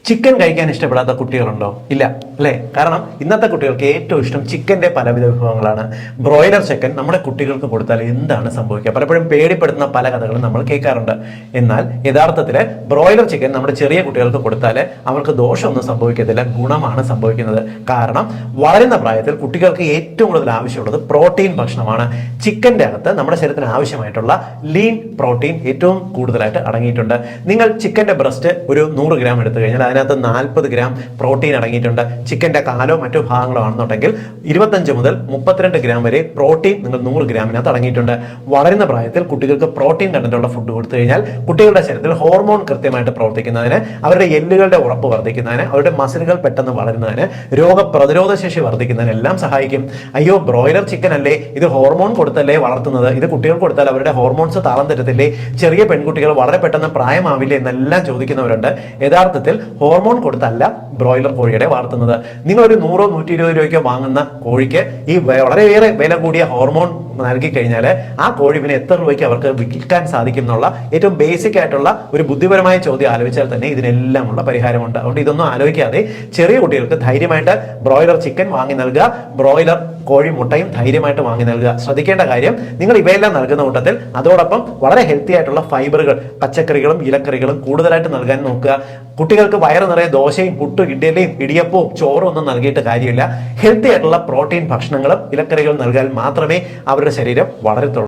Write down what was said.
Chicken കഴിക്കാൻ ഇഷ്ടപ്പെടാത്ത കുട്ടികളുണ്ടോ? ഇല്ല അല്ലേ? കാരണം ഇന്നത്തെ കുട്ടികൾക്ക് ഏറ്റവും ഇഷ്ടം ചിക്കന്റെ പലവിധ വിഭവങ്ങളാണ്. ബ്രോയിലർ ചിക്കൻ നമ്മുടെ കുട്ടികൾക്ക് കൊടുത്താൽ എന്താണ് സംഭവിക്കുക? പലപ്പോഴും പേടിപ്പെടുത്തുന്ന പല കഥകളും നമ്മൾ കേൾക്കാറുണ്ട്. എന്നാൽ യഥാർത്ഥത്തിൽ ബ്രോയിലർ ചിക്കൻ നമ്മുടെ ചെറിയ കുട്ടികൾക്ക് കൊടുത്താൽ അവർക്ക് ദോഷമൊന്നും സംഭവിക്കത്തില്ല, ഗുണമാണ് സംഭവിക്കുന്നത്. കാരണം വളരുന്ന പ്രായത്തിൽ കുട്ടികൾക്ക് ഏറ്റവും കൂടുതൽ ആവശ്യമുള്ളത് പ്രോട്ടീൻ ഭക്ഷണമാണ്. ചിക്കന്റെ അകത്ത് നമ്മുടെ ശരീരത്തിന് ആവശ്യമായിട്ടുള്ള ലീൻ പ്രോട്ടീൻ ഏറ്റവും കൂടുതലായിട്ട് അടങ്ങിയിട്ടുണ്ട്. നിങ്ങൾ ചിക്കന്റെ ബ്രസ്റ്റ് ഒരു 100 ഗ്രാം എടുത്തു കഴിഞ്ഞാൽ അതിനകത്ത് 40 ഗ്രാം പ്രോട്ടീൻ അടങ്ങിയിട്ടുണ്ട്. ചിക്കന്റെ കാലോ മറ്റു ഭാഗങ്ങളോ ആണെന്നുണ്ടെങ്കിൽ 25 മുതൽ 32 ഗ്രാം വരെ പ്രോട്ടീൻ നിങ്ങൾ 100 ഗ്രാമിനകത്ത് അടങ്ങിയിട്ടുണ്ട്. വളരുന്ന പ്രായത്തിൽ കുട്ടികൾക്ക് പ്രോട്ടീൻ കണ്ടന്റുള്ള ഫുഡ് കൊടുത്തു കഴിഞ്ഞാൽ കുട്ടികളുടെ ശരീരത്തിൽ ഹോർമോൺ കൃത്യമായിട്ട് പ്രവർത്തിക്കുന്നതിന്, അവരുടെ എല്ലുകളുടെ ഉറപ്പ് വർദ്ധിക്കുന്നതിന്, അവരുടെ മസിലുകൾ പെട്ടെന്ന് വളരുന്നതിന്, രോഗപ്രതിരോധ ശേഷി വർദ്ധിക്കുന്നതിന് എല്ലാം സഹായിക്കും. അയ്യോ, ബ്രോയിലർ ചിക്കൻ അല്ലേ, ഇത് ഹോർമോൺ കൊടുത്തല്ലേ വളർത്തുന്നത്, ഇത് കുട്ടികൾക്ക് കൊടുത്താൽ അവരുടെ ഹോർമോൺസ് താളം തെറ്റത്തില്ലേ, ചെറിയ പെൺകുട്ടികൾ വളരെ പെട്ടെന്ന് പ്രായമാവില്ലേ എന്നെല്ലാം ചോദിക്കുന്നവരുണ്ട്. യഥാർത്ഥത്തിൽ ഹോർമോൺ കൊടുത്തല്ല ബ്രോയിലർ കോഴിയുടെ വളർത്തുന്നത്. നിങ്ങളൊരു 100-120 രൂപയ്ക്കോ വാങ്ങുന്ന കോഴിക്ക് ഈ വളരെയേറെ വില കൂടിയ ഹോർമോൺ നൽകി കഴിഞ്ഞാൽ ആ കോഴി പിന്നെ എത്ര രൂപയ്ക്ക് അവർക്ക് വിൽക്കാൻ സാധിക്കും എന്നുള്ള ഏറ്റവും ബേസിക് ആയിട്ടുള്ള ഒരു ബുദ്ധിപരമായ ചോദ്യം ആലോചിച്ചാൽ തന്നെ ഇതിനെല്ലാം ഉള്ള പരിഹാരമുണ്ട്. അതുകൊണ്ട് ഇതൊന്നും ആലോചിക്കാതെ ചെറിയ കുട്ടികൾക്ക് ധൈര്യമായിട്ട് ബ്രോയിലർ ചിക്കൻ വാങ്ങി നൽകുക, ബ്രോയിലർ കോഴി മുട്ടയും ധൈര്യമായിട്ട് വാങ്ങി നൽകുക. ശ്രദ്ധിക്കേണ്ട കാര്യം, നിങ്ങൾ ഇവയെല്ലാം നൽകുന്ന കൂട്ടത്തിൽ അതോടൊപ്പം വളരെ ഹെൽത്തി ആയിട്ടുള്ള ഫൈബറുകൾ, പച്ചക്കറികളും ഇലക്കറികളും കൂടുതലായിട്ട് നൽകാൻ നോക്കുക. കുട്ടികൾക്ക് വയറ് നിറയെ ദോശയും പുട്ടും ഇഡ്ഡലിയും ഇടിയപ്പവും ചോറും ഒന്നും നൽകിയിട്ട് കാര്യമില്ല. ഹെൽത്തി ആയിട്ടുള്ള പ്രോട്ടീൻ ഭക്ഷണങ്ങളും ഇലക്കറികളും നൽകാൻ മാത്രമേ അവരുടെ ശരീരം വളരത്തുള്ളൂ.